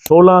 16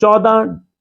14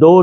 2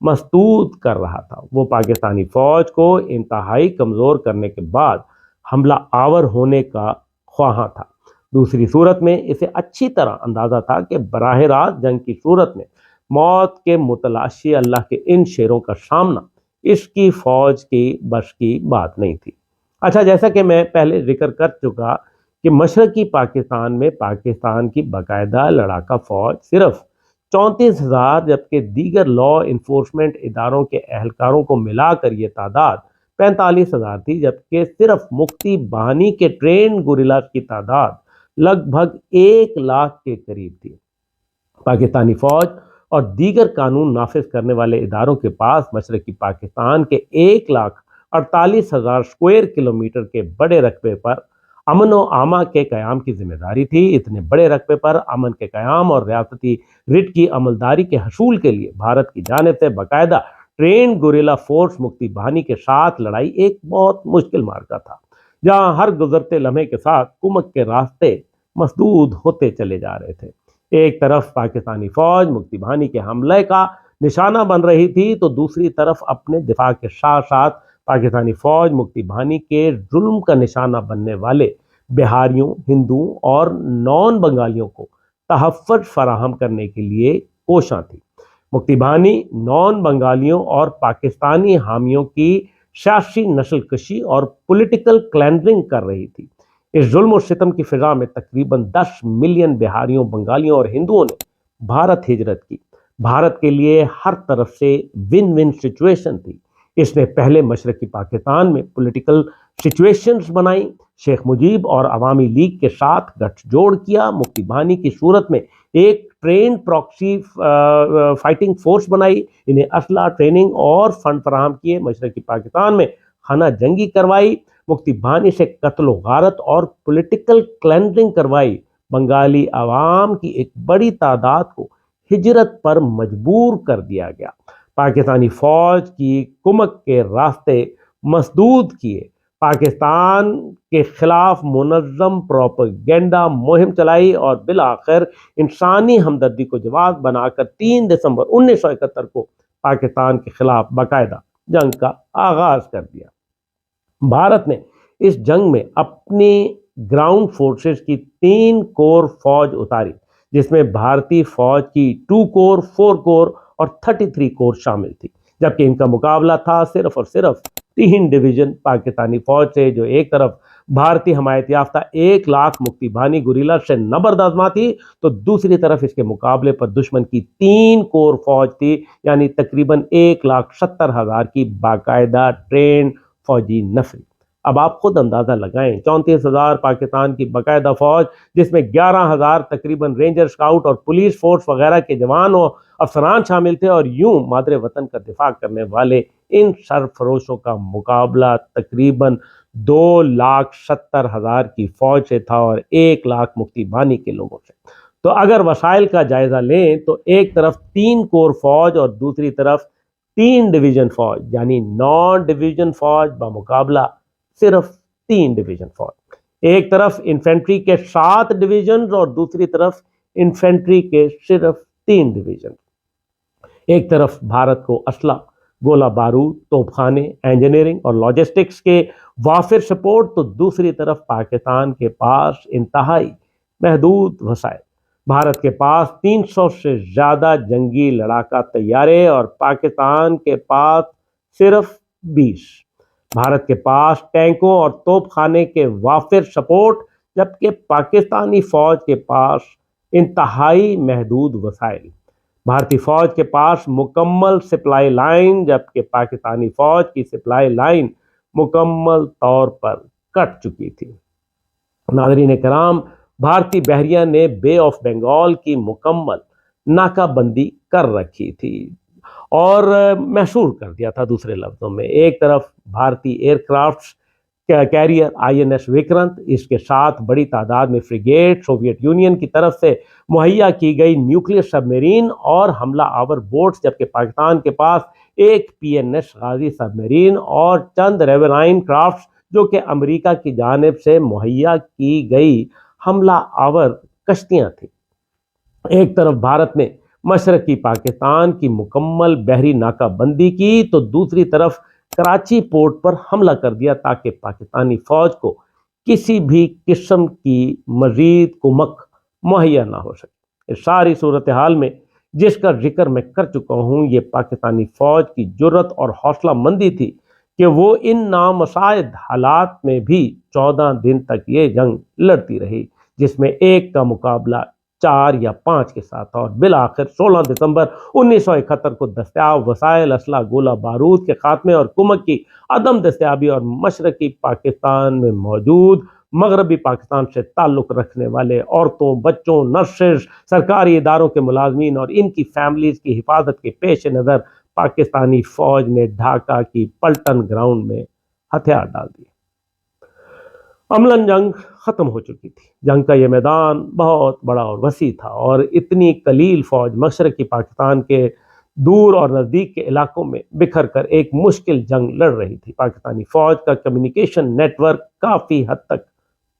مسدود کر رہا تھا۔ وہ پاکستانی فوج کو انتہائی کمزور کرنے کے بعد حملہ آور ہونے کا خواہاں تھا۔ دوسری صورت میں اسے اچھی طرح اندازہ تھا کہ براہ راست جنگ کی صورت میں موت کے متلاشی اللہ کے ان شیروں کا سامنا اس کی فوج کی بس کی بات نہیں تھی۔ اچھا، جیسا کہ میں پہلے ذکر کر چکا کہ مشرقی پاکستان میں پاکستان کی باقاعدہ لڑاکا فوج صرف 34,000 جبکہ دیگر لا انفورسمنٹ اداروں کے اہلکاروں کو ملا کر یہ تعداد 45,000 تھی، جبکہ صرف مفتی بہانی کے ٹرینڈ گوریلاز کی تعداد لگ بھگ 1 لاکھ کے قریب تھی۔ پاکستانی فوج اور دیگر قانون نافذ کرنے والے اداروں کے پاس مشرقی پاکستان کے 1,48,000 اسکوائر کلومیٹر کے بڑے رقبے پر امن و اما کے قیام کی ذمہ داری تھی۔ اتنے بڑے رقبے پر امن کے قیام اور ریاستی رٹ کی عملداری کے حصول کے لیے بھارت کی جانب سے باقاعدہ ٹرینڈ گوریلا فورس مفتی بہانی کے ساتھ لڑائی ایک بہت مشکل معرکہ تھا، جہاں ہر گزرتے لمحے کے ساتھ کمک کے راستے مسدود ہوتے چلے جا رہے تھے۔ ایک طرف پاکستانی فوج مفتی بہانی کے حملے کا نشانہ بن رہی تھی تو دوسری طرف اپنے دفاع کے ساتھ ساتھ پاکستانی فوج مفتی بہانی کے ظلم کا نشانہ بننے والے بہاریوں، ہندوؤں اور نان بنگالیوں کو تحفظ فراہم کرنے کے لیے کوشاں تھی۔ مفتی بہانی نان بنگالیوں اور پاکستانی حامیوں کی سیاسی نسل کشی اور پولیٹیکل کلینزنگ کر رہی تھی۔ اس ظلم و ستم کی فضا میں تقریباً 10 ملین بہاریوں، بنگالیوں اور ہندوؤں نے بھارت ہجرت کی۔ بھارت کے لیے ہر طرف سے ون ون سچویشن تھی۔ اس نے پہلے مشرقی پاکستان میں پولیٹیکل سچویشنز بنائی، شیخ مجیب اور عوامی لیگ کے ساتھ گٹھ جوڑ کیا، مفتی بہانی کی صورت میں ایک ٹرینڈ پراکسی فائٹنگ فورس بنائی، انہیں اسلحہ، ٹریننگ اور فنڈ فراہم کیے، مشرقی پاکستان میں خانہ جنگی کروائی، مفتی بہانی سے قتل و غارت اور پولیٹیکل کلینزنگ کروائی، بنگالی عوام کی ایک بڑی تعداد کو ہجرت پر مجبور کر دیا گیا، پاکستانی فوج کی کمک کے راستے مسدود کیے، پاکستان کے خلاف منظم پروپیگنڈا مہم چلائی اور بالآخر انسانی ہمدردی کو جواز بنا کر 3 دسمبر 1971 کو پاکستان کے خلاف باقاعدہ جنگ کا آغاز کر دیا۔ بھارت نے اس جنگ میں اپنی گراؤنڈ فورسز کی 3 کور فوج اتاری، جس میں بھارتی فوج کی 2 کور، 4 کور اور 33 کور شامل تھی، جبکہ ان کا مقابلہ تھا صرف اور صرف 3 ڈویژن پاکستانی فوج سے، جو ایک طرف بھارتی حمایت یافتہ 1 لاکھ مفتی بہانی گوریلا سے نبرد آزما تھی، تو دوسری طرف اس کے مقابلے پر دشمن کی 3 کور فوج تھی، یعنی تقریباً 1,70,000 کی باقاعدہ ٹرینڈ فوجی نفری۔ اب آپ خود اندازہ لگائیں، 34,000 پاکستان کی باقاعدہ فوج، جس میں 11,000 تقریباً رینجر، اسکاؤٹ اور پولیس فورس وغیرہ کے جوان و افسران شامل تھے، اور یوں مادر وطن کا دفاع کرنے والے ان سرفروشوں کا مقابلہ تقریباً 2,70,000 کی فوج سے تھا اور 1 لاکھ مفتی بہانی کے لوگوں سے۔ تو اگر وسائل کا جائزہ لیں تو ایک طرف 3 کور فوج اور دوسری طرف 3 ڈویژن فوج، یعنی 9 ڈویژن فوج بمقابلہ صرف 3 ڈویژن فوج، ایک طرف انفینٹری کے 7 ڈویژن اور دوسری طرف انفینٹری کے صرف 3 ڈویژن۔ ایک طرف بھارت کو اسلحہ، گولہ بارود، توپ خانے، انجینئرنگ اور لاجسٹکس کے وافر سپورٹ، تو دوسری طرف پاکستان کے پاس انتہائی محدود وسائل۔ بھارت کے پاس 300 سے زیادہ جنگی لڑاکا طیارے اور پاکستان کے پاس صرف 20۔ بھارت کے پاس ٹینکوں اور توپ خانے کے وافر سپورٹ، جبکہ پاکستانی فوج کے پاس انتہائی محدود وسائل۔ بھارتی فوج کے پاس مکمل سپلائی لائن، جبکہ پاکستانی فوج کی سپلائی لائن مکمل طور پر کٹ چکی تھی۔ ناظرین کرام، بھارتی بحریہ نے بے آف بنگال کی مکمل ناکہ بندی کر رکھی تھی اور محصور کر دیا تھا۔ دوسرے لفظوں میں، ایک طرف بھارتی air crafts carrier INS Vikrant, اس کے ساتھ بڑی تعداد میں فریگیٹ، سوویت یونین کی طرف سے مہیا کی گئی نیوکلیئر سب میرین اور حملہ آور بوٹس، جبکہ پاکستان کے پاس ایک PNS غازی سب میرین اور چند ریورائن کرافٹس، جو کہ امریکہ کی جانب سے مہیا کی گئی حملہ آور کشتیاں تھیں۔ ایک طرف بھارت نے مشرقی پاکستان کی مکمل بحری ناکہ بندی کی تو دوسری طرف کراچی پورٹ پر حملہ کر دیا تاکہ پاکستانی فوج کو کسی بھی قسم کی مزید کمک مہیا نہ ہو سکے۔ اس ساری صورتحال میں جس کا ذکر میں کر چکا ہوں، یہ پاکستانی فوج کی جرت اور حوصلہ مندی تھی کہ وہ ان نامساعد حالات میں بھی 14 دن تک یہ جنگ لڑتی رہی، جس میں ایک کا مقابلہ 4 یا 5 کے ساتھ، اور بالآخر 16 دسمبر 1971 کو دستیاب وسائل اسلحہ، گولہ بارود کے خاتمے اور کمک کی عدم دستیابی اور مشرقی پاکستان میں موجود مغربی پاکستان سے تعلق رکھنے والے عورتوں، بچوں، نرسز، سرکاری اداروں کے ملازمین اور ان کی فیملیز کی حفاظت کے پیش نظر پاکستانی فوج نے ڈھاکہ کی پلٹن گراؤنڈ میں ہتھیار ڈال دیے۔ عملاً جنگ ختم ہو چکی تھی۔ جنگ کا یہ میدان بہت بڑا اور وسیع تھا، اور اتنی قلیل فوج مشرقی پاکستان کے دور اور نزدیک کے علاقوں میں بکھر کر ایک مشکل جنگ لڑ رہی تھی۔ پاکستانی فوج کا کمیونیکیشن نیٹ ورک کافی حد تک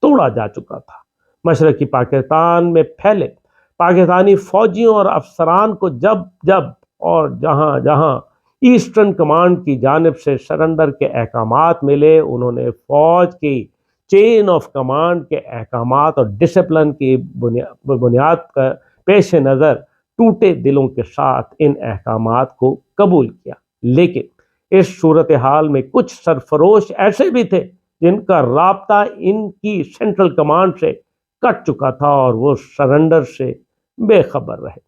توڑا جا چکا تھا۔ مشرقی پاکستان میں پھیلے پاکستانی فوجیوں اور افسران کو جب جب اور جہاں جہاں ایسٹرن کمانڈ کی جانب سے سرنڈر کے احکامات ملے، انہوں نے فوج کی چین آف کمانڈ کے احکامات اور ڈسپلن کی بنیاد کا پیش نظر ٹوٹے دلوں کے ساتھ ان احکامات کو قبول کیا۔ لیکن اس صورتحال میں کچھ سرفروش ایسے بھی تھے جن کا رابطہ ان کی سینٹرل کمانڈ سے کٹ چکا تھا، اور وہ سرنڈر سے بے خبر رہے۔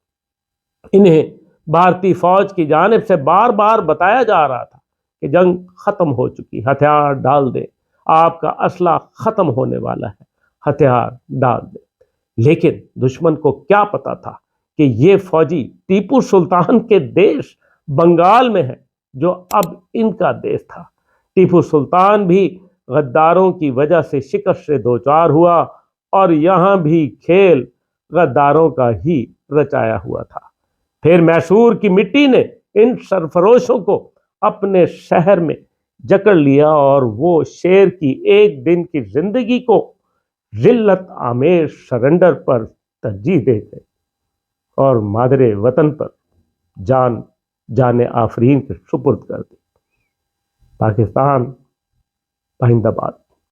انہیں بھارتی فوج کی جانب سے بار بار بتایا جا رہا تھا کہ جنگ ختم ہو چکی، ہتھیار ڈال دیں، آپ کا اسلحہ ختم ہونے والا ہے، ہتھیار ڈال دیں۔ لیکن دشمن کو کیا پتا تھا کہ یہ فوجی ٹیپو سلطان کے دیش بنگال میں ہے، جو اب ان کا دیش تھا۔ ٹیپو سلطان بھی غداروں کی وجہ سے شکست سے دوچار ہوا، اور یہاں بھی کھیل غداروں کا ہی رچایا ہوا تھا۔ پھر میسور کی مٹی نے ان سرفروشوں کو اپنے شہر میں جکڑ لیا، اور وہ شیر کی ایک دن کی زندگی کو ذلت آمیز سرنڈر پر ترجیح دے گئے، اور مادر وطن پر جان آفرین کے سپرد کر دی۔ پاکستان، پائندہ باد۔